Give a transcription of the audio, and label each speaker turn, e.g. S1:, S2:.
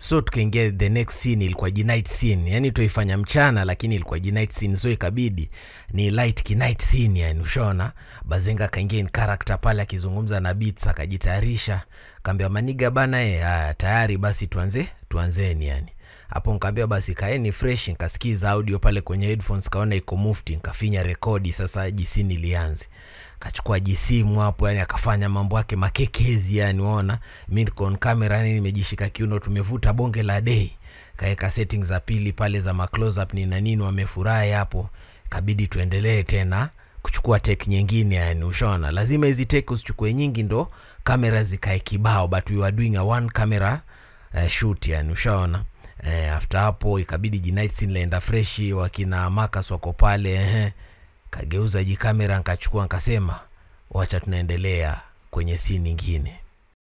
S1: So tukaingia the next scene, ilikuwa night scene. Yani tuifanya mchana lakini ilikuwa night scene, so ikabidi ni light night scene. Yani ushaona Bazenga kaingia in character pale akizungumza na Beats, akajitayarisha, kaambia maniga bana tayari basi tuanzeni. Yani hapo nikaambia basi kaeni fresh, nikasikiza audio pale kwenye headphones, kaona iko mufti, nikafinya rekodi. Sasa GC nilianze, kachukua GC hapo, yani akafanya mambo yake makekezi. Yani unaona mimi niko on camera, yani nimejishika kiuno, tumevuta bonge la day, kaeka settings za pili pale za ma close up ni na nini, wamefurahi hapo. Kabidi tuendelee tena kuchukua take nyingine. Yani ushaona lazima hizi take usichukue nyingi ndo kamera zikae kibao, but we were doing a one camera shoot. Yani ushaona after hapo ikabidi night scene laenda fresh, wakina Marcus wako pale kageuza kamera, nikachukua nikasema wacha tunaendelea kwenye scene nyingine.